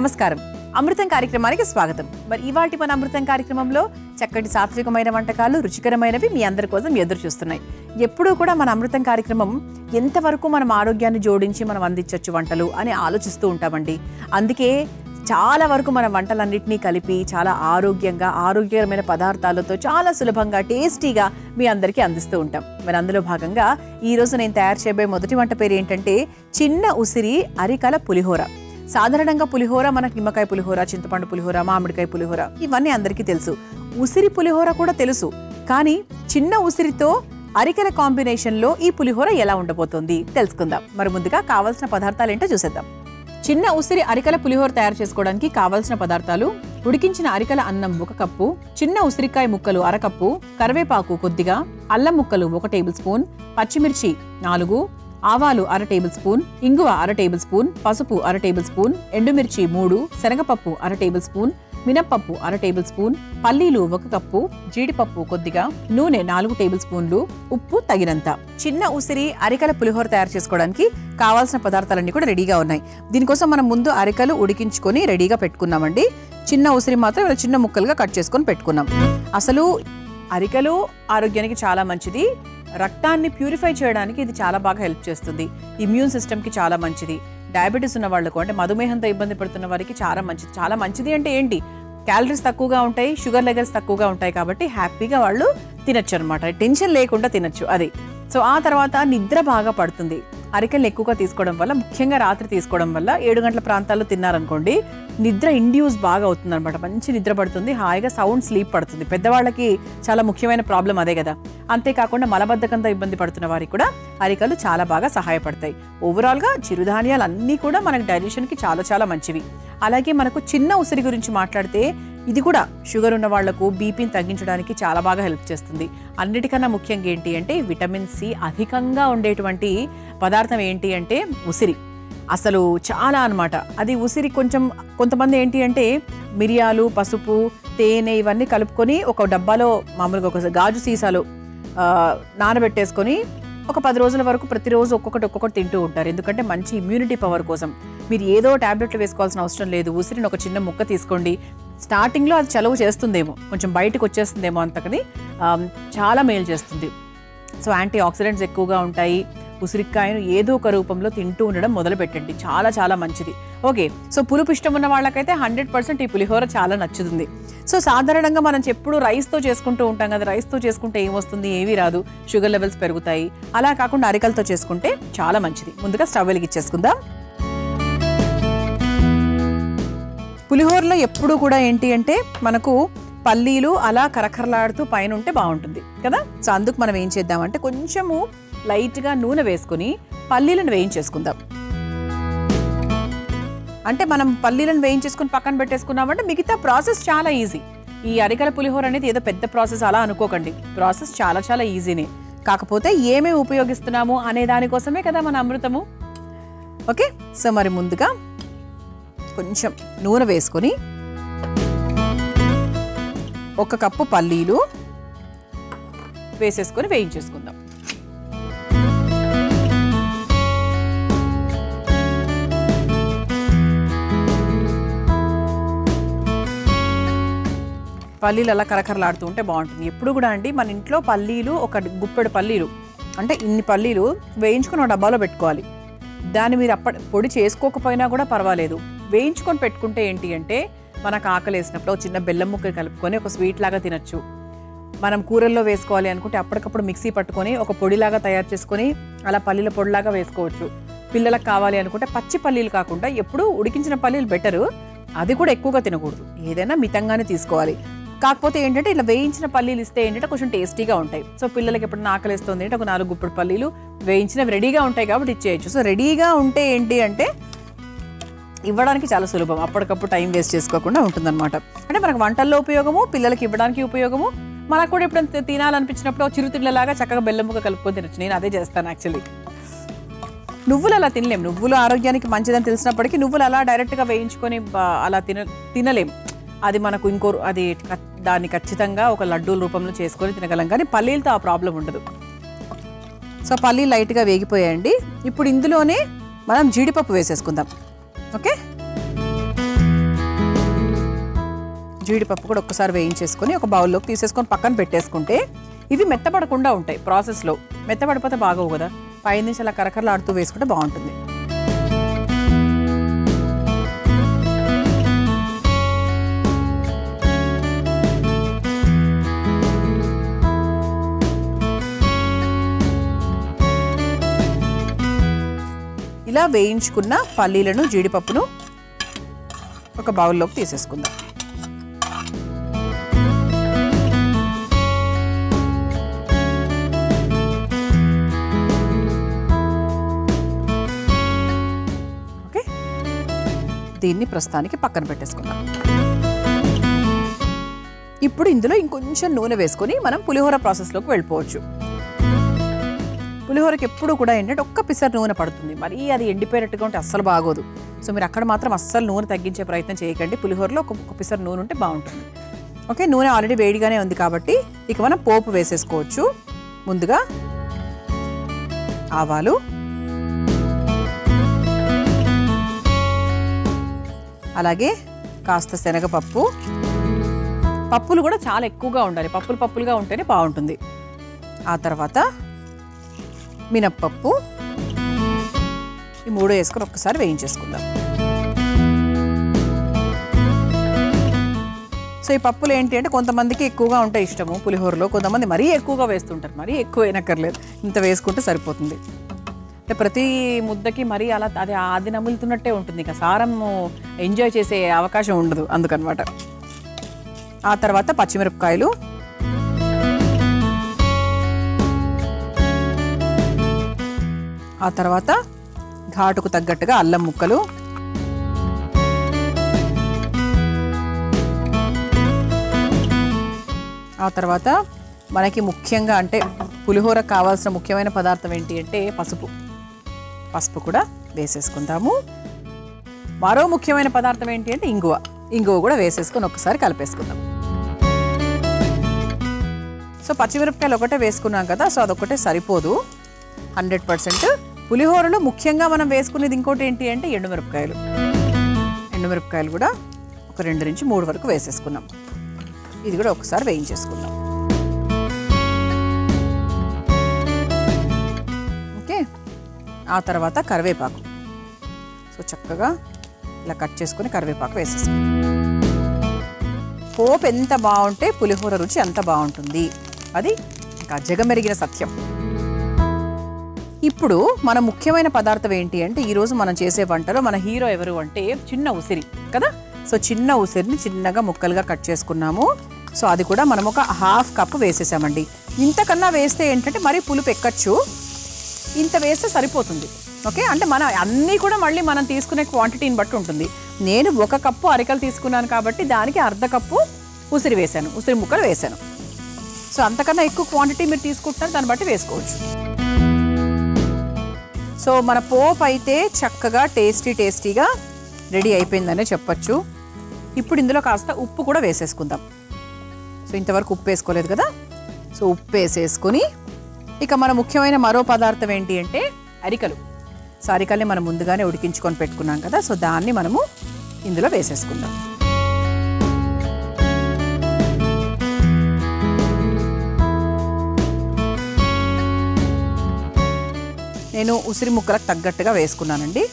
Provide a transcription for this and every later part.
నమస్కారం. అమృతం కార్యక్రమానికి స్వాగతం. మరి ఇవాల్టి మన అమృతం కార్యక్రమంలో చక్కటి సాత్వికమైన వంటకాలు, రుచికరమైనవి మీ అందరి కోసం ఎదురు చూస్తున్నాయి. ఎప్పుడూ కూడా మన అమృతం కార్యక్రమం ఎంతవరకు మనం ఆరోగ్యాన్ని జోడించి మనం అందించవచ్చు వంటలు అని ఆలోచిస్తూ ఉంటామండి. అందుకే చాలా వరకు మన వంటలన్నింటినీ కలిపి చాలా ఆరోగ్యకరమైన పదార్థాలతో చాలా సులభంగా టేస్టీగా మీ అందరికీ అందిస్తూ ఉంటాం. మరి అందులో భాగంగా ఈరోజు నేను తయారు చేయబోయే మొదటి వంట పేరు ఏంటంటే చిన్న ఉసిరి అరికల పులిహోర. సాధారణంగా పులిహోర మనకు నిమ్మకాయ పులిహోర, చింతపండు పులిహోర, మామిడికాయ పులిహోర ఇవన్నీ అందరికీ తెలుసు. ఉసిరి పులిహోర కూడా తెలుసు. కానీ చిన్న ఉసిరితో అరికల కాంబినేషన్లో ఈ పులిహోర ఎలా ఉండబోతోంది తెలుసుకుందాం. మరి ముందుగా కావాల్సిన పదార్థాలు ఏంటో చూసేద్దాం. చిన్న ఉసిరి అరికల పులిహోర తయారు చేసుకోవడానికి కావాల్సిన పదార్థాలు: ఉడికించిన అరికల అన్నం 1 కప్పు, చిన్న ఉసిరికాయ ముక్కలు 1/2 కప్పు, కరివేపాకు కొద్దిగా, అల్లం ముక్కలు 1 టేబుల్ స్పూన్, పచ్చిమిర్చి 4, ఆవాలు 1/2 టేబుల్ స్పూన్, ఇంగువ 1/2 టేబుల్ స్పూన్, పసుపు 1/2 టేబుల్ స్పూన్, ఎండుమిర్చి 3, శనగపప్పు 1/2 టేబుల్ స్పూన్, మినప్పప్పు 1/2 టేబుల్ స్పూన్, పల్లీలు 1 కప్పు, జీడిపప్పు కొద్దిగా, నూనె 4 టేబుల్ స్పూన్లు, ఉప్పు తగినంత. చిన్న ఉసిరి అరికల పులిహోర తయారు చేసుకోవడానికి కావాల్సిన పదార్థాలన్నీ కూడా రెడీగా ఉన్నాయి. దీనికోసం మనం ముందు అరికలు ఉడికించుకొని రెడీగా పెట్టుకున్నామండి. చిన్న ఉసిరి మాత్రం ఇలా చిన్న ముక్కలుగా కట్ చేసుకొని పెట్టుకున్నాం. అసలు అరికలు ఆరోగ్యానికి చాలా మంచిది. రక్తాన్ని ప్యూరిఫై చేయడానికి ఇది చాలా బాగా హెల్ప్ చేస్తుంది. ఇమ్యూన్ సిస్టమ్కి చాలా మంచిది. డయాబెటీస్ ఉన్న వాళ్ళకు, అంటే మధుమేహంతో ఇబ్బంది పడుతున్న వారికి చాలా మంచిది. చాలా మంచిది అంటే ఏంటి, క్యాలరీస్ తక్కువగా ఉంటాయి, షుగర్ లెవెల్స్ తక్కువగా ఉంటాయి, కాబట్టి హ్యాపీగా వాళ్ళు తినచ్చు అనమాట. టెన్షన్ లేకుండా తినచ్చు అది. సో ఆ తర్వాత నిద్ర బాగా పడుతుంది. అరికెలు ఎక్కువగా తీసుకోవడం వల్ల, ముఖ్యంగా రాత్రి తీసుకోవడం వల్ల 7 గంటల ప్రాంతాల్లో తిన్నారనుకోండి, నిద్ర ఇండ్యూస్ బాగా అవుతుంది అనమాట. మంచి నిద్ర పడుతుంది, హాయిగా సౌండ్ స్లీప్ పడుతుంది. పెద్దవాళ్ళకి చాలా ముఖ్యమైన ప్రాబ్లం అదే కదా. అంతేకాకుండా మలబద్ధకంతో ఇబ్బంది పడుతున్న వారికి కూడా అరికలు చాలా బాగా సహాయపడతాయి. ఓవరాల్గా చిరుధాన్యాలు అన్నీ కూడా మనకు డైజెషన్కి చాలా చాలా మంచివి. అలాగే మనకు చిన్న ఉసిరి గురించి మాట్లాడితే, ఇది కూడా షుగర్ ఉన్న వాళ్లకు బీపీని తగ్గించడానికి చాలా బాగా హెల్ప్ చేస్తుంది. అన్నిటికన్నా ముఖ్యంగా ఏంటి అంటే విటమిన్ సి అధికంగా ఉండేటువంటి పదార్థం ఏంటి అంటే ఉసిరి. అసలు చాలా అనమాట. అది ఉసిరి కొంతమంది ఏంటి అంటే మిరియాలు, పసుపు, తేనె ఇవన్నీ కలుపుకొని ఒక డబ్బాలో, మామూలుగా ఒక గాజు సీసాలో నానబెట్టేసుకొని ఒక 10 రోజుల వరకు ప్రతిరోజు ఒక్కొక్కటి తింటూ ఉంటారు. ఎందుకంటే మంచి ఇమ్యూనిటీ పవర్ కోసం. మీరు ఏదో టాబ్లెట్లు వేసుకోవాల్సిన అవసరం లేదు. ఉసిరిని ఒక చిన్న ముక్క తీసుకోండి. స్టార్టింగ్లో అది చలువ చేస్తుందేమో, కొంచెం బయటకు వచ్చేస్తుందేమో, అంతకని చాలా మేలు చేస్తుంది. సో యాంటీ ఆక్సిడెంట్స్ ఎక్కువగా ఉంటాయి. ఉసిరికాయను ఏదో ఒక రూపంలో తింటూ ఉండడం మొదలు పెట్టండి. చాలా చాలా మంచిది. ఓకే, సో పులుపు ఇష్టం ఉన్న వాళ్ళకైతే 100% ఈ పులిహోర చాలా నచ్చుతుంది. సో సాధారణంగా మనం ఎప్పుడు రైస్తో చేసుకుంటూ ఉంటాం కదా. రైస్తో చేసుకుంటే ఏమొస్తుంది, ఏమీ రాదు, షుగర్ లెవెల్స్ పెరుగుతాయి. అలా కాకుండా అరికలతో చేసుకుంటే చాలా మంచిది. ముందుగా స్టవ్ వెలిగించేసుకుందాం. పులిహోరలో ఎప్పుడు కూడా ఏంటి అంటే మనకు పల్లీలు అలా కరకరలాడుతూ పైన ఉంటే బాగుంటుంది కదా. సో అందుకు మనం ఏం చేద్దామంటే కొంచెము లైట్గా నూనె వేసుకుని పల్లీలను వేయించేసుకుందాం. అంటే మనం పల్లీలను వేయించేసుకుని పక్కన పెట్టేసుకున్నామంటే మిగతా ప్రాసెస్ చాలా ఈజీ. ఈ అరికల పులిహోర అనేది ఏదో పెద్ద ప్రాసెస్ అలా అనుకోకండి. ప్రాసెస్ చాలా చాలా ఈజీనే. కాకపోతే ఏమేమి ఉపయోగిస్తున్నాము అనే దానికోసమే కదా మన అమృతము. ఓకే, సో మరి ముందుగా కొంచెం నూనె వేసుకొని 1 కప్పు పల్లీలు వేసేసుకొని వేయించేసుకుందాం. పల్లీలు అలా కరకరలాడుతూ ఉంటే బాగుంటుంది. ఎప్పుడు కూడా అండి మన ఇంట్లో పల్లీలు, ఒక గుప్పెడు పల్లీలు అంటే ఇన్ని పల్లీలు వేయించుకొని ఒక డబ్బాలో పెట్టుకోవాలి. దాన్ని మీరు పొడి చేసుకోకపోయినా కూడా పర్వాలేదు, వేయించుకొని పెట్టుకుంటే ఏంటి అంటే మనకు ఆకలి వేసినప్పుడు చిన్న బెల్లం ముక్క కలుపుకొని ఒక స్వీట్ లాగా తినచ్చు. మనం కూరల్లో వేసుకోవాలి అనుకుంటే అప్పటికప్పుడు మిక్సీ పట్టుకొని ఒక పొడిలాగా తయారు చేసుకొని అలా పల్లీల పొడిలాగా వేసుకోవచ్చు. పిల్లలకు కావాలి అనుకుంటే పచ్చి పల్లీలు కాకుండా ఎప్పుడు ఉడికించిన పల్లీలు బెటరు. అది కూడా ఎక్కువగా తినకూడదు, ఏదైనా మితంగానే తీసుకోవాలి. కాకపోతే ఏంటంటే ఇలా వేయించిన పల్లీలు ఇస్తే ఏంటంటే కొంచెం టేస్టీగా ఉంటాయి. సో పిల్లలకి ఎప్పుడు ఆకలిస్తుంది అంటే ఒక 4 గుప్పెడు పల్లీలు వేయించినవి రెడీగా ఉంటాయి కాబట్టి ఇచ్చేయచ్చు. సో రెడీగా ఉంటే ఏంటి అంటే ఇవ్వడానికి చాలా సులభం, అప్పటికప్పుడు టైం వేస్ట్ చేసుకోకుండా ఉంటుందన్నమాట. అంటే మనకు వంటల్లో ఉపయోగము, పిల్లలకి ఇవ్వడానికి ఉపయోగము, మనకు కూడా ఎప్పుడు తినాలనిపించినప్పుడు చిరుతిళ్ళలాగా చక్కగా బెల్లం ముక్క కలుపుకొని తినచ్చు. నేను అదే చేస్తాను యాక్చువల్లీ. నువ్వులు అలా తినలేం. నువ్వులు ఆరోగ్యానికి మంచిదని తెలిసినప్పటికీ నువ్వులు అలా డైరెక్ట్గా వేయించుకొని అలా తినలేం. అది మనకు దాన్ని ఖచ్చితంగా ఒక లడ్డూల రూపంలో చేసుకొని తినగలం. కానీ పల్లీలతో ఆ ప్రాబ్లం ఉండదు. సో పల్లీలు లైట్గా వేగిపోయాయండి. ఇప్పుడు ఇందులోనే మనం జీడిపప్పు వేసేసుకుందాం. ఓకే, జీడిపప్పు కూడా ఒక్కసారి వేయించేసుకొని ఒక బౌల్లోకి తీసేసుకొని పక్కన పెట్టేసుకుంటే ఇవి మెత్తపడకుండా ఉంటాయి. ప్రాసెస్లో మెత్తపడిపోతే బాగోవు కదా, పైనుంచి అలా కరకరలాడుతూ వేసుకుంటే బాగుంటుంది. ఇలా వేయించుకున్న పల్లీలను జీడిపప్పును ఒక బౌల్లోకి తీసేసుకుందాం. ఓకే, దీన్ని ప్రస్తుతానికి పక్కన పెట్టేసుకుందాం. ఇప్పుడు ఇందులో ఇంకొంచెం నూనె వేసుకొని మనం పులిహోర ప్రాసెస్లోకి వెళ్ళిపోవచ్చు. పులిహోరకి ఎప్పుడు కూడా ఏంటంటే ఒక్క పిసర్ నూనె పడుతుంది, మరీ అది ఎండిపోయినట్టుగా ఉంటే అస్సలు బాగోదు. సో మీరు అక్కడ మాత్రం అస్సలు నూనె తగ్గించే ప్రయత్నం చేయకండి. పులిహోరలో ఒక పిసర్ నూనె ఉంటే బాగుంటుంది. ఓకే, నూనె ఆల్రెడీ వేడిగానే ఉంది కాబట్టి ఇక మనం పోపు వేసేసుకోవచ్చు. ముందుగా ఆవాలు, అలాగే కాస్త శనగపప్పు. పప్పులు కూడా చాలా ఎక్కువగా ఉండాలి, పప్పులుగా ఉంటేనే బాగుంటుంది. ఆ తర్వాత మినప్పప్పు, ఈ మూడు వేసుకొని ఒక్కసారి వేయించేసుకుందాం. సో ఈ పప్పులు ఏంటి అంటే కొంతమందికి ఎక్కువగా ఉంటాయి ఇష్టము పులిహోరలో, కొంతమంది మరీ ఎక్కువగా వేస్తుంటారు. మరీ ఎక్కువ వేయనక్కర్లేదు, ఇంత వేసుకుంటే సరిపోతుంది. అంటే ప్రతి ముద్దకి మరీ అలా అది నములుతున్నట్టే ఉంటుంది, ఇక సారం ఎంజాయ్ చేసే అవకాశం ఉండదు అందుకనమాట. ఆ తర్వాత పచ్చిమిరపకాయలు, ఆ తర్వాత ఘాటుకు తగ్గట్టుగా అల్లం ముక్కలు, ఆ తర్వాత మనకి ముఖ్యంగా అంటే పులిహోర కావాల్సిన ముఖ్యమైన పదార్థం ఏంటి అంటే పసుపు కూడా వేసేసుకుందాము. మరో ముఖ్యమైన పదార్థం ఏంటి అంటే ఇంగువ కూడా వేసేసుకొని ఒకసారి కలిపేసుకుందాం. సో పచ్చిమిరపకాయలు ఒకటే వేసుకున్నాం కదా, సో అదొకటే సరిపోదు 100%. పులిహోరలో ముఖ్యంగా మనం వేసుకునేది ఇంకోటి ఏంటి అంటే ఎండుమిరపకాయలు కూడా ఒక 2 నుంచి 3 వరకు వేసేసుకున్నాం. ఇది కూడా ఒకసారి వేయించేసుకుందాం. ఓకే, ఆ తర్వాత కరివేపాకు. సో చక్కగా ఇలా కట్ చేసుకొని కరివేపాకు వేసేసుకుందాం. పోపు ఎంత బాగుంటే పులిహోర రుచి అంత బాగుంటుంది, అది ఇంకా జగమెరిగిన సత్యం. ఇప్పుడు మన ముఖ్యమైన పదార్థం ఏంటి అంటే ఈరోజు మనం చేసే వంటలో మన హీరో ఎవరు అంటే చిన్న ఉసిరి కదా. సో చిన్న ఉసిరిని చిన్నగా ముక్కలుగా కట్ చేసుకున్నాము. సో అది కూడా మనం ఒక 1/2 కప్పు వేసేసామండి. ఇంతకన్నా వేస్తే ఏంటంటే మరీ పులుపు ఎక్కచ్చు, ఇంత వేస్తే సరిపోతుంది. ఓకే, అంటే మన అన్నీ కూడా మళ్ళీ మనం తీసుకునే క్వాంటిటీని బట్టి ఉంటుంది. నేను 1 కప్పు అరికలు తీసుకున్నాను కాబట్టి దానికి 1/2 కప్పు ఉసిరి ముక్కలు వేసాను. సో అంతకన్నా ఎక్కువ క్వాంటిటీ మీరు తీసుకుంటున్నారు, దాన్ని బట్టి వేసుకోవచ్చు. సో మన పోపు అయితే చక్కగా టేస్టీగా రెడీ అయిపోయిందనే చెప్పచ్చు. ఇప్పుడు ఇందులో కాస్త ఉప్పు కూడా వేసేసుకుందాం. సో ఇంతవరకు ఉప్పు వేసుకోలేదు కదా, సో ఉప్పు వేసేసుకొని ఇక మన ముఖ్యమైన మరో పదార్థం ఏంటి అంటే అరికలు. సో అరికల్ని మనం ముందుగానే ఉడికించుకొని పెట్టుకున్నాం కదా, సో దాన్ని మనము ఇందులో వేసేసుకుందాం. నేను ఉసిరి ముక్కలకు తగ్గట్టుగా వేసుకున్నానండి.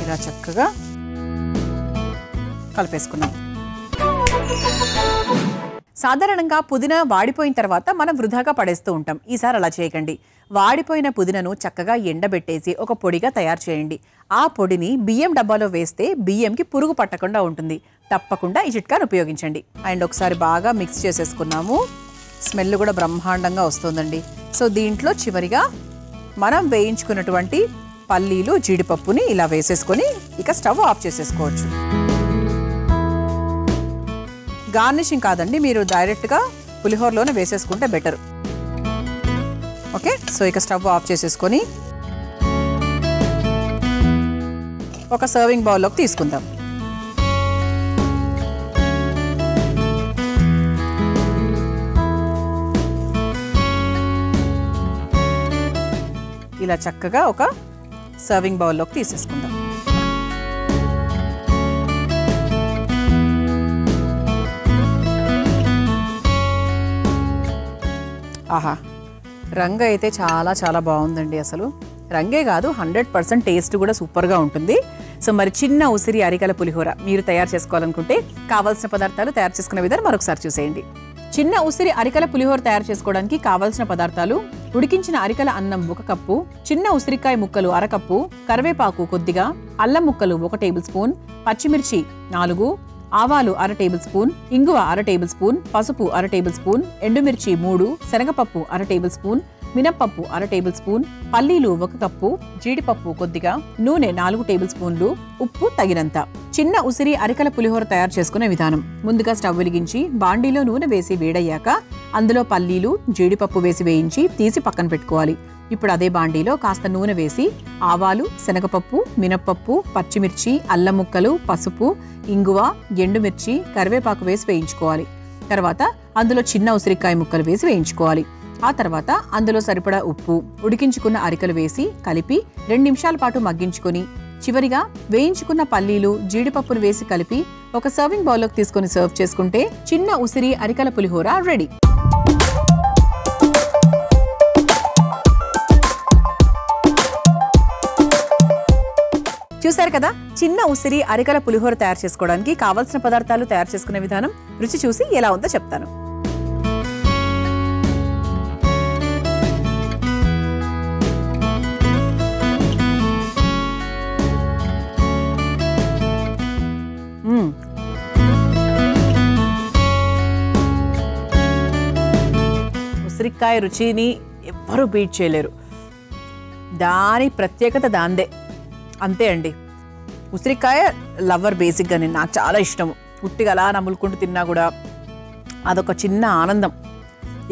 ఇలా చక్కగా కలిపేసుకున్నాం. సాధారణంగా పుదీనా వాడిపోయిన తర్వాత మనం వృధాగా పడేస్తూ ఉంటాం. ఈసారి అలా చేయకండి. వాడిపోయిన పుదీనాను చక్కగా ఎండబెట్టేసి ఒక పొడిగా తయారు చేయండి. ఆ పొడిని బియ్యం డబ్బాలో వేస్తే బియ్యంకి పురుగు పట్టకుండా ఉంటుంది. తప్పకుండా ఈ చిట్కాను ఉపయోగించండి. అండ్ ఒకసారి బాగా మిక్స్ చేసేసుకున్నాము. స్మెల్ కూడా బ్రహ్మాండంగా వస్తుందండి. సో దీంట్లో చివరిగా మనం వేయించుకున్నటువంటి పల్లీలు జీడిపప్పుని ఇలా వేసేసుకొని ఇక స్టవ్ ఆఫ్ చేసేసుకోవచ్చు. గార్నిషింగ్ కాదండి, మీరు డైరెక్ట్గా పులిహోరలోనే వేసేసుకుంటే బెటర్. ఓకే, సో ఇక స్టవ్ ఆఫ్ చేసేసుకొని ఒక సర్వింగ్ బౌల్లోకి తీసుకుందాం. ఇలా చక్కగా ఒక సర్వింగ్ బౌల్లోకి తీసేసుకుందాం. ఆహా, రంగు అయితే చాలా చాలా బాగుందండి. అసలు రంగే కాదు, 100% టేస్ట్ కూడా సూపర్గా ఉంటుంది. సో మరి చిన్న ఉసిరి అరికల పులిహోర మీరు తయారు చేసుకోవాలనుకుంటే కావాల్సిన పదార్థాలు, తయారు చేసుకునే విధానం మరొకసారి చూసేయండి. చిన్న ఉసిరి అరికల పులిహోర తయారు చేసుకోవడానికి కావాల్సిన పదార్థాలు: ఉడికించిన అరికల అన్నం 1 కప్పు, చిన్న ఉసిరికాయ ముక్కలు 1/2 కప్పు, కరివేపాకు కొద్దిగా, అల్లం ముక్కలు 1 టేబుల్ స్పూన్, పచ్చిమిర్చి 4, ఆవాలు 1/2 టేబుల్ స్పూన్, ఇంగువ 1/2 టేబుల్ స్పూన్, పసుపు 1/2 టేబుల్ స్పూన్, ఎండుమిర్చి 3, శనగపప్పు 1/2 టేబుల్ స్పూన్, మినప్పప్పు 1/2 టేబుల్ స్పూన్, పల్లీలు 1 కప్పు, జీడిపప్పు కొద్దిగా, నూనె 4 టేబుల్ స్పూన్లు, ఉప్పు తగినంత. చిన్న ఉసిరి అరికల పులిహోర తయారు చేసుకునే విధానం: ముందుగా స్టవ్ వెలిగించి బాండీలో నూనె వేసి వేడయ్యాక అందులో పల్లీలు, జీడిపప్పు వేసి వేయించి తీసి పక్కన పెట్టుకోవాలి. ఇప్పుడు అదే బాండీలో కాస్త నూనె వేసి ఆవాలు, శనగపప్పు, మినప్పప్పు, పచ్చిమిర్చి, అల్లం ముక్కలు, పసుపు, ఇంగువ, ఎండుమిర్చి, కరివేపాకు వేసి వేయించుకోవాలి. తర్వాత అందులో చిన్న ఉసిరికాయ ముక్కలు వేసి వేయించుకోవాలి. ఆ తర్వాత అందులో సరిపడా ఉప్పు, ఉడికించుకున్న అరికలు వేసి కలిపి 2 నిమిషాల పాటు మగ్గించుకొని చివరిగా వేయించుకున్న పల్లీలు, జీడిపప్పును వేసి కలిపి ఒక సర్వింగ్ బౌల్లోకి తీసుకొని సర్వ్ చేసుకుంటే చిన్న ఉసిరి అరికల పులిహోర రెడీ. చూసారు కదా, చిన్న ఉసిరి అరికల పులిహోర తయారు చేసుకోవడానికి కావాల్సిన పదార్థాలు, తయారు చేసుకునే విధానం. రుచి చూసి ఎలా ఉందో చెప్తాను. ఉసిరికాయ రుచిని ఎవ్వరూ బీట్ చేయలేరు. దాని ప్రత్యేకత దాందే, అంతే అండి. ఉసిరికాయ లవర్ బేసిక్గా, నాకు చాలా ఇష్టము. ఉట్టిగా అలా నములుకుంటూ తిన్నా కూడా అదొక చిన్న ఆనందం.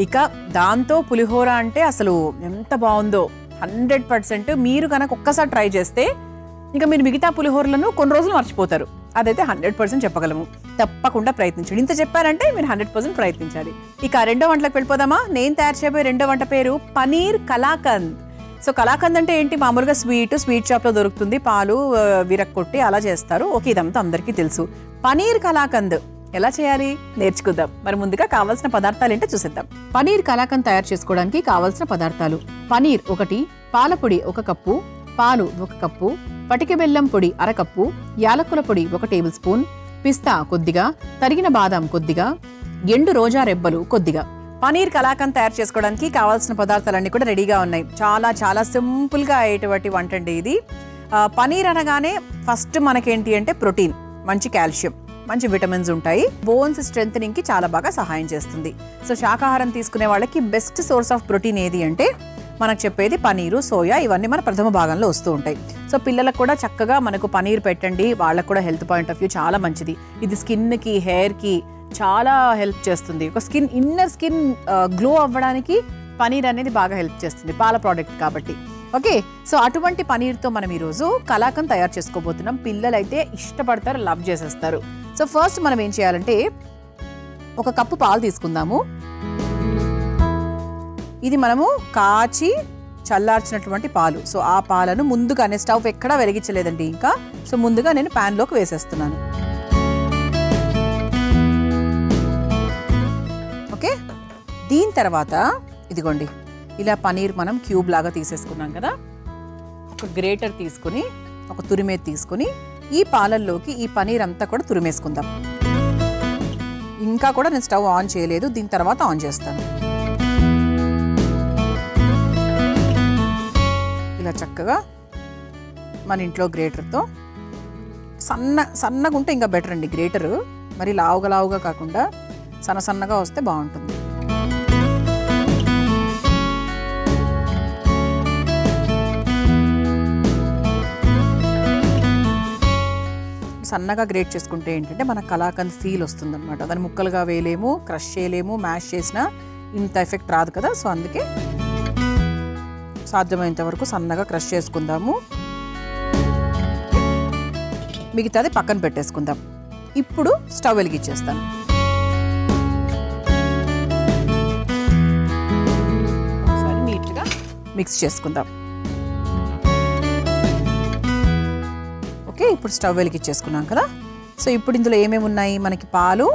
ఇక దాంతో పులిహోర అంటే అసలు ఎంత బాగుందో. 100% మీరు కనుక ఒక్కసారి ట్రై చేస్తే ఇంకా మీరు మిగతా పులిహోరలను కొన్ని రోజులు మర్చిపోతారు. అదైతే 100% చెప్పగలము. తప్పకుండా ప్రయత్నించండి. ఇంత చెప్పారంటే మీరు 100% ప్రయత్నించాలి. ఇక రెండో వంటలకు వెళ్ళిపోదామా? నేను తయారు చేయబోయే రెండో వంట పేరు పనీర్ కలాకంద్. సో కలాకంద్ అంటే ఏంటి? మామూలుగా స్వీట్ షాప్లో దొరుకుతుంది. పాలు విరక్కొట్టి అలా చేస్తారు. ఓకే, ఇదంతా అందరికీ తెలుసు. పనీర్ కలాకంద్ ఎలా చేయాలి నేర్చుకుందాం. మరి ముందుగా కావాల్సిన పదార్థాలు ఏంటో చూసేద్దాం. పనీర్ కలాకంద్ తయారు చేసుకోవడానికి కావాల్సిన పదార్థాలు: పనీర్ 1, పాలపొడి 1 కప్పు, పాలు 1 కప్పు, పటిక బెల్లం పొడి 1/2 కప్పు, యాలకుల పొడి 1 టేబుల్ స్పూన్, పిస్తా కొద్దిగా, తరిగిన బాదం కొద్దిగా, ఎండు రోజా రెబ్బలు కొద్దిగా. పనీర్ కలాకంద్ తయారు చేసుకోవడానికి కావాల్సిన పదార్థాలన్నీ కూడా రెడీగా ఉన్నాయి. చాలా చాలా సింపుల్గా అయ్యేటువంటి వంట అండి ఇది. పనీర్ అనగానే ఫస్ట్ మనకేంటి అంటే ప్రోటీన్, మంచి కాల్షియం, మంచి విటమిన్స్ ఉంటాయి. బోన్స్ స్ట్రెంథనింగ్కి చాలా బాగా సహాయం చేస్తుంది. సో శాకాహారం తీసుకునే వాళ్ళకి బెస్ట్ సోర్స్ ఆఫ్ ప్రోటీన్ ఏది అంటే మనకు చెప్పేది పనీరు, సోయా, ఇవన్నీ మన ప్రథమ భాగంలో వస్తూ ఉంటాయి. సో పిల్లలకు కూడా చక్కగా మనకు పనీర్ పెట్టండి. వాళ్ళకు కూడా హెల్త్ పాయింట్ ఆఫ్ వ్యూ చాలా మంచిది. ఇది స్కిన్కి, హెయిర్కి చాలా హెల్ప్ చేస్తుంది. ఒక ఇన్నర్ స్కిన్ గ్లో అవ్వడానికి పనీర్ అనేది బాగా హెల్ప్ చేస్తుంది, పాల ప్రోడక్ట్ కాబట్టి. ఓకే, సో అటువంటి పనీర్తో మనం ఈరోజు కలాకంద్ తయారు చేసుకోబోతున్నాం. పిల్లలు అయితే ఇష్టపడతారు, లవ్ చేసేస్తారు. సో ఫస్ట్ మనం ఏం చేయాలంటే 1 కప్పు పాలు తీసుకుందాము. ఇది మనము కాచి చల్లార్చినటువంటి పాలు. సో ఆ పాలను ముందుగానే, స్టవ్ ఎక్కడా వెలిగించలేదండి ఇంకా. సో ముందుగా నేను ప్యాన్లోకి వేసేస్తున్నాను. ఓకే, దీని తర్వాత ఇదిగోండి ఇలా పనీర్ మనం క్యూబ్ లాగా తీసేసుకున్నాం కదా. ఒక గ్రేటర్ తీసుకుని, ఒక తురిమేది తీసుకుని ఈ పాలల్లోకి ఈ పనీర్ అంతా కూడా తురిమేసుకుందాం. ఇంకా కూడా నేను స్టవ్ ఆన్ చేయలేదు, దీని తర్వాత ఆన్ చేస్తాను. ఇలా చక్కగా మన ఇంట్లో గ్రేటర్తో సన్నగా ఉంటే ఇంకా బెటర్ అండి. గ్రేటరు మరి లావుగా కాకుండా సన్నగా వస్తే బాగుంటుంది. సన్నగా గ్రేట్ చేసుకుంటే ఏంటంటే మన కలాకంద్ ఫీల్ వస్తుంది అనమాట. దాన్ని ముక్కలుగా వేయలేము, క్రష్ చేయలేము, మ్యాష్ చేసినా ఇంత ఎఫెక్ట్ రాదు కదా. సో అందుకే సాధ్యమైనంత వరకు సన్నగా క్రష్ చేసుకుందాము. మిగతాది పక్కన పెట్టేసుకుందాం. ఇప్పుడు స్టవ్ వెలిగించేస్తాను. ఒకసారి నీట్గా మిక్స్ చేసుకుందాం. ఓకే, ఇప్పుడు స్టవ్ వెలిగించేసుకున్నాం కదా. సో ఇప్పుడు ఇందులో ఏమేమి ఉన్నాయి? మనకి పాలు,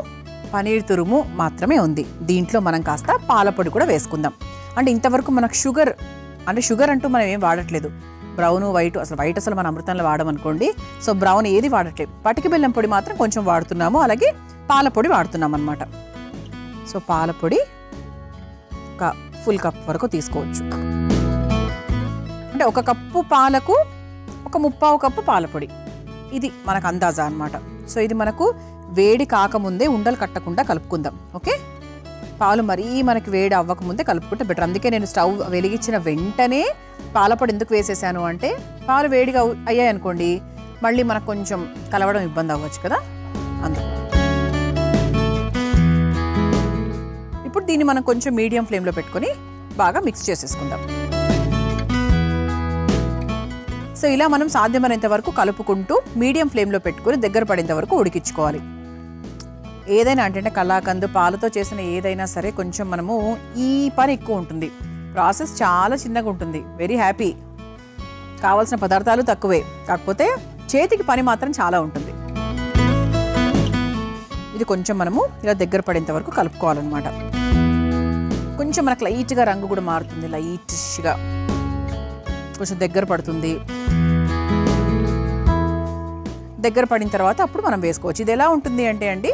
పనీర్ తురుము మాత్రమే ఉంది. దీంట్లో మనం కాస్త పాలపొడి కూడా వేసుకుందాం. అంటే ఇంతవరకు మనకు షుగర్ అంటూ మనం ఏం వాడట్లేదు. బ్రౌన్ వైట్ అసలు మన అమృతంలో వాడమనుకోండి. సో బ్రౌన్ ఏది వాడట్లేదు. పటిక బెల్లం పొడి మాత్రం కొంచెం వాడుతున్నాము. అలాగే పాల పొడి వాడుతున్నాం అనమాట. సో పాల పొడి ఒక ఫుల్ కప్ వరకు తీసుకోవచ్చు. అంటే 1 కప్పు పాలకు ఒక 1/4 కప్పు పాల పొడి, ఇది మనకు అందాజా అనమాట. సో ఇది మనకు వేడి కాకముందే ఉండలు కట్టకుండా కలుపుకుందాం. ఓకే, పాలు మరీ మనకి వేడి అవ్వకముందే కలుపుకుంటే బెటర్. అందుకే నేను స్టవ్ వెలిగించిన వెంటనే పాలపొడి ఎందుకు వేసేసాను అంటే, పాలు వేడిగా అయ్యాయి అనుకోండి మళ్ళీ మనకు కొంచెం కలవడం ఇబ్బంది అవ్వచ్చు కదా, అందుకు. ఇప్పుడు దీన్ని మనం కొంచెం మీడియం ఫ్లేమ్లో పెట్టుకొని బాగా మిక్స్ చేసేసుకుందాం. సో ఇలా మనం సాధ్యమైనంత వరకు కలుపుకుంటూ మీడియం ఫ్లేమ్లో పెట్టుకొని దగ్గర పడేంత వరకు ఉడికించుకోవాలి. ఏదైనా అంటే కలాకండ్ పాలతో చేసిన ఏదైనా సరే కొంచెం మనము ఈ పని ఎక్కువ ఉంటుంది, ప్రాసెస్ చాలా చిన్నగా ఉంటుంది. వెరీ హ్యాపీ, కావాల్సిన పదార్థాలు తక్కువే, కాకపోతే చేతికి పని మాత్రం చాలా ఉంటుంది. ఇది కొంచెం మనము ఇలా దగ్గర పడేంత వరకు కలుపుకోవాలన్నమాట. కొంచెం మనకు లైట్గా రంగు కూడా మారుతుంది, లైట్గా కొంచెం దగ్గర పడుతుంది. దగ్గర పడిన తర్వాత అప్పుడు మనం వేసుకోవచ్చు. ఇది ఎలా ఉంటుంది అంటే అండి,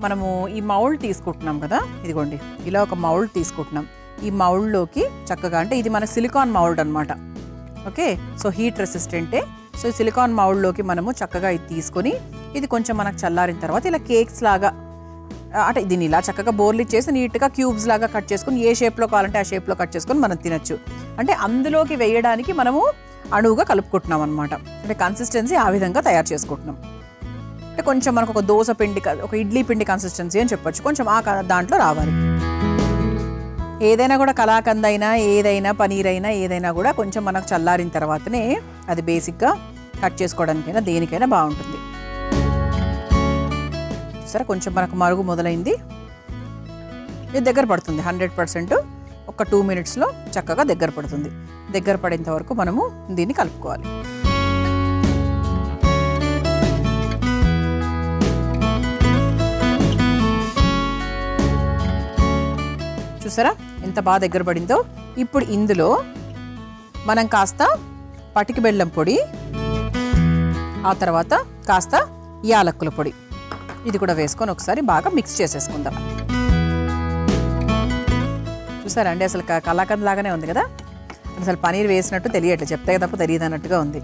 మనము ఈ మౌల్డ్ తీసుకుంటున్నాం కదా, ఇదిగోండి ఇలా ఒక మౌల్డ్ తీసుకుంటున్నాం. ఈ మౌల్డ్లోకి చక్కగా, అంటే ఇది మన సిలికాన్ మౌల్డ్ అనమాట. ఓకే, సో హీట్ రెసిస్టెంటే. సో ఈ సిలికాన్ మౌల్డ్లోకి మనము చక్కగా ఇది తీసుకొని, ఇది కొంచెం మనకు చల్లారిన తర్వాత ఇలా కేక్స్ లాగా, అంటే దీన్ని ఇలా చక్కగా బోర్లు ఇచ్చేసి నీట్గా క్యూబ్స్ లాగా కట్ చేసుకొని ఏ షేప్లో కావాలంటే ఆ షేప్లో కట్ చేసుకొని మనం తినచ్చు. అంటే అందులోకి వేయడానికి మనము అణువుగా కలుపుకుంటున్నాం అనమాట. అంటే కన్సిస్టెన్సీ ఆ విధంగా తయారు చేసుకుంటున్నాం. అంటే కొంచెం మనకు ఒక దోశ పిండి, ఒక ఇడ్లీ పిండి కన్సిస్టెన్సీ అని చెప్పొచ్చు, కొంచెం ఆ దాంట్లో రావాలి. ఏదైనా కూడా కలాకండ్ అయినా ఏదైనా పనీర్ అయినా ఏదైనా కూడా కొంచెం మనకు చల్లారిన తర్వాతనే అది బేసిక్గా కట్ చేసుకోవడానికైనా దేనికైనా బాగుంటుంది. సరే, కొంచెం మనకు మరుగు మొదలైంది, ఇది దగ్గర పడుతుంది 100%. ఒక 2 మినిట్స్లో చక్కగా దగ్గర పడుతుంది. దగ్గర పడేంత వరకు మనము దీన్ని కలుపుకోవాలి. చూసారా ఎంత బాగా దగ్గర పడిందో. ఇప్పుడు ఇందులో మనం కాస్త పటిక బెల్లం పొడి, ఆ తర్వాత కాస్త యాలక్కుల పొడి, ఇది కూడా వేసుకొని ఒకసారి బాగా మిక్స్ చేసేసుకుందాం. చూసారా అండి, అసలు కలాకండ్ లాగానే ఉంది కదా, అసలు పనీర్ వేసినట్టు తెలియట్లేదు, చెప్తే తప్ప తెలియదు అన్నట్టుగా ఉంది.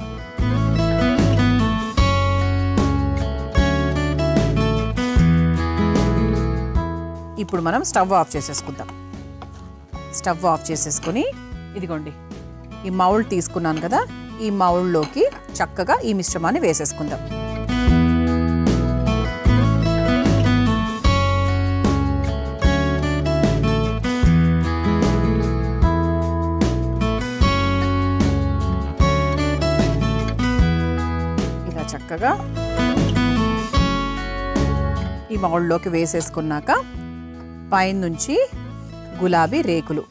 ఇప్పుడు మనం స్టవ్ ఆఫ్ చేసేసుకుందాం. స్టవ్ ఆఫ్ చేసేసుకొని ఇదిగోండి ఈ మౌల్డ్ తీసుకున్నాను కదా, ఈ మౌల్డ్లోకి చక్కగా ఈ మిశ్రమాన్ని వేసేసుకుందాం. ఇలా చక్కగా ఈ మౌల్డ్లోకి వేసేసుకున్నాక పైనుంచి గులాబీ రేకులు,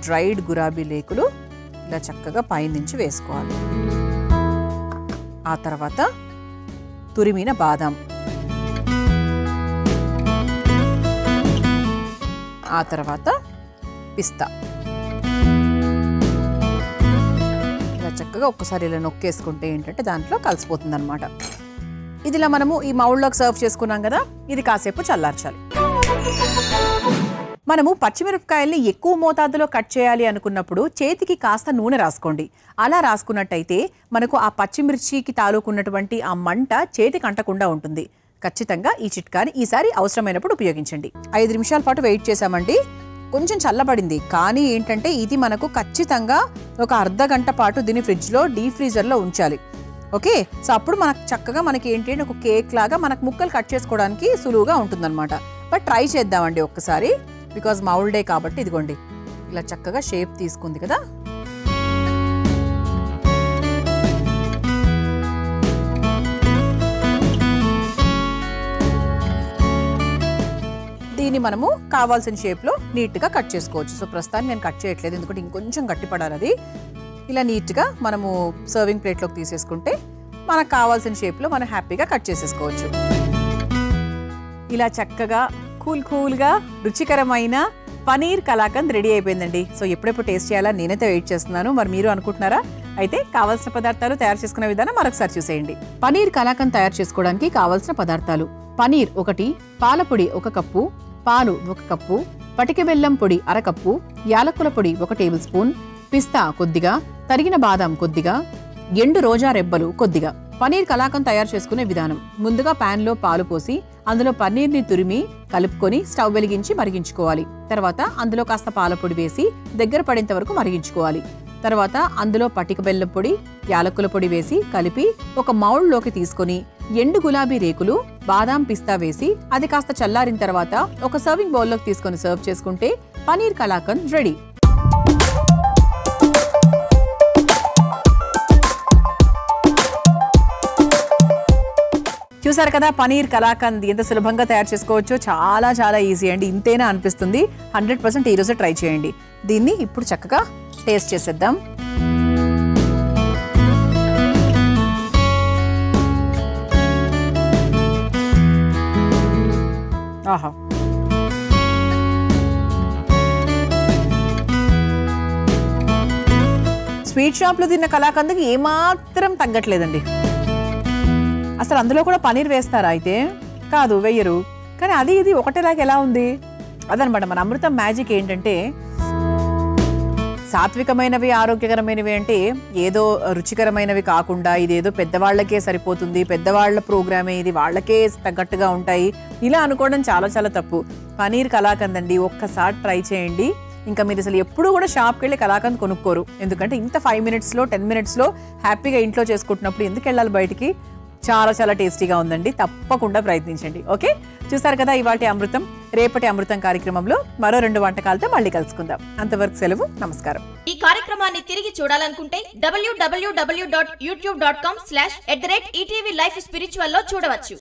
డ్రైడ్ గులాబీ రేకులు ఇలా చక్కగా పైనుంచి వేసుకోవాలి. ఆ తర్వాత తురిమిన బాదాం, ఆ తర్వాత పిస్తా, ఇలా చక్కగా ఒక్కసారి ఇలా నొక్కేసుకుంటే ఏంటంటే దాంట్లో కలిసిపోతుంది అనమాట. ఇది ఇలా మనము ఈ మౌల్డ్లోకి సర్వ్ చేసుకున్నాం కదా, ఇది కాసేపు చల్లార్చాలి. మనము పచ్చిమిరపకాయల్ని ఎక్కువ మోతాదులో కట్ చేయాలి అనుకున్నప్పుడు చేతికి కాస్త నూనె రాసుకోండి. అలా రాసుకున్నట్టయితే మనకు ఆ పచ్చిమిర్చికి తాలూకున్నటువంటి ఆ మంట చేతికి అంటకుండా ఉంటుంది. ఖచ్చితంగా ఈ చిట్కాని ఈసారి అవసరమైనప్పుడు ఉపయోగించండి. 5 నిమిషాల పాటు వెయిట్ చేసామండి, కొంచెం చల్లబడింది. కానీ ఏంటంటే ఇది మనకు ఖచ్చితంగా ఒక అర్ధ గంట పాటు దీన్ని ఫ్రిడ్జ్లో డీప్ ఫ్రీజర్లో ఉంచాలి. ఓకే, సో అప్పుడు మనకు చక్కగా మనకి ఏంటి ఒక కేక్ లాగా మనకు ముక్కలు కట్ చేసుకోవడానికి సులువుగా ఉంటుందన్నమాట. బట్ ట్రై చేద్దామండి ఒక్కసారి, బికాజ్ మౌల్డే కాబట్టి. ఇదిగోండి ఇలా చక్కగా షేప్ తీసుకుంది కదా, దీన్ని మనము కావాల్సిన షేప్లో నీట్గా కట్ చేసుకోవచ్చు. సో ప్రస్తుతానికి నేను కట్ చేయట్లేదు, ఎందుకంటే ఇంకొంచెం గట్టిపడాలి అది. ఇలా నీట్గా మనము సర్వింగ్ ప్లేట్లోకి తీసేసుకుంటే మనకు కావాల్సిన షేప్లో మనం హ్యాపీగా కట్ చేసేసుకోవచ్చు. ఇలా చక్కగా కూల్గా రుచికరమైన పనీర్ కలాకంద్ రెడీ అయిపోయిందండి. సో ఎప్పుడెప్పుడు టేస్ట్ చేయాలా నేనైతే వెయిట్ చేస్తున్నాను. మరి మీరు అనుకుంటున్నారా? అయితే కావాల్సిన పదార్థాలు తయారు చేసుకునే విధానం మరొకసారి చూసేయండి. పనీర్ కలాకంద్ తయారు చేసుకోవడానికి కావాల్సిన పదార్థాలు: పనీర్ 1, పాలపొడి 1 కప్పు, పాలు 1 కప్పు, పటిక బెల్లం పొడి 1/2 కప్పు, యాలకుల పొడి 1 టేబుల్ స్పూన్, పిస్తా కొద్దిగా, తరిగిన బాదం కొద్దిగా, ఎండు రోజా రెబ్బలు కొద్దిగా. పనీర్ కలాకంద్ తయారు చేసుకునే విధానం: ముందుగా పాన్ లో పాలు పోసి అందులో పన్నీర్ని తురిమి కలుపుకొని స్టవ్ వెలిగించి మరిగించుకోవాలి. తర్వాత అందులో కాస్త పాలపొడి వేసి దగ్గర పడేంత వరకు మరిగించుకోవాలి. తర్వాత అందులో పటిక బెల్లం పొడి, యాలకుల పొడి వేసి కలిపి ఒక మౌల్డ్ లోకి తీసుకొని ఎండు గులాబీ రేకులు, బాదాం, పిస్తా వేసి అది కాస్త చల్లారిన తర్వాత ఒక సర్వింగ్ బౌల్లోకి తీసుకొని సర్వ్ చేసుకుంటే పనీర్ కలాకంద్ రెడీ. చూసారు కదా పనీర్ కలాకంద్ ఎంత సులభంగా తయారు చేసుకోవచ్చో. చాలా చాలా ఈజీ అండి. ఇంతేనా అనిపిస్తుంది. 100% ఈ రోజు ట్రై చేయండి. దీన్ని ఇప్పుడు చక్కగా టేస్ట్ చేసేద్దాం. ఆహా, స్వీట్ షాప్లో తిన్న కలాకంద్కి ఏమాత్రం తగ్గట్లేదండి. అసలు అందులో కూడా పనీర్ వేస్తారా? అయితే కాదు, వెయ్యరు. కానీ అది ఇది ఒకటేలాగా ఎలా ఉంది అదనమాట. మన అమృతం మ్యాజిక్ ఏంటంటే సాత్వికమైనవి, ఆరోగ్యకరమైనవి అంటే ఏదో రుచికరమైనవి కాకుండా ఇదేదో పెద్దవాళ్లకే సరిపోతుంది, పెద్దవాళ్ల ప్రోగ్రామే ఇది, వాళ్ళకే తగ్గట్టుగా ఉంటాయి ఇలా అనుకోవడం చాలా చాలా తప్పు. పనీర్ కలాకంద్ అండి, ఒక్కసారి ట్రై చేయండి. ఇంకా మీరు అసలు ఎప్పుడు కూడా షాప్కి వెళ్ళి కలాకంద్ కొనుక్కోరు. ఎందుకంటే ఇంత 5 మినిట్స్లో 10 మినిట్స్లో హ్యాపీగా ఇంట్లో చేసుకుంటున్నప్పుడు ఎందుకు వెళ్ళాలి బయటికి? చాలా చాలా టేస్టీగా ఉందండి. తప్పకుండా ప్రయత్నించండి. ఓకే, చూసారు కదా ఇవాల్టి అమృతం. రేపటి అమృతం కార్యక్రమంలో మరో 2 వంటకాలతో మళ్ళీ కలుసుకుందాం. అంతవరకు సెలవు, నమస్కారం. ఈ కార్యక్రమాన్ని తిరిగి చూడాలనుకుంటే www.youtube.com/ETV Life Spiritual లో చూడవచ్చు.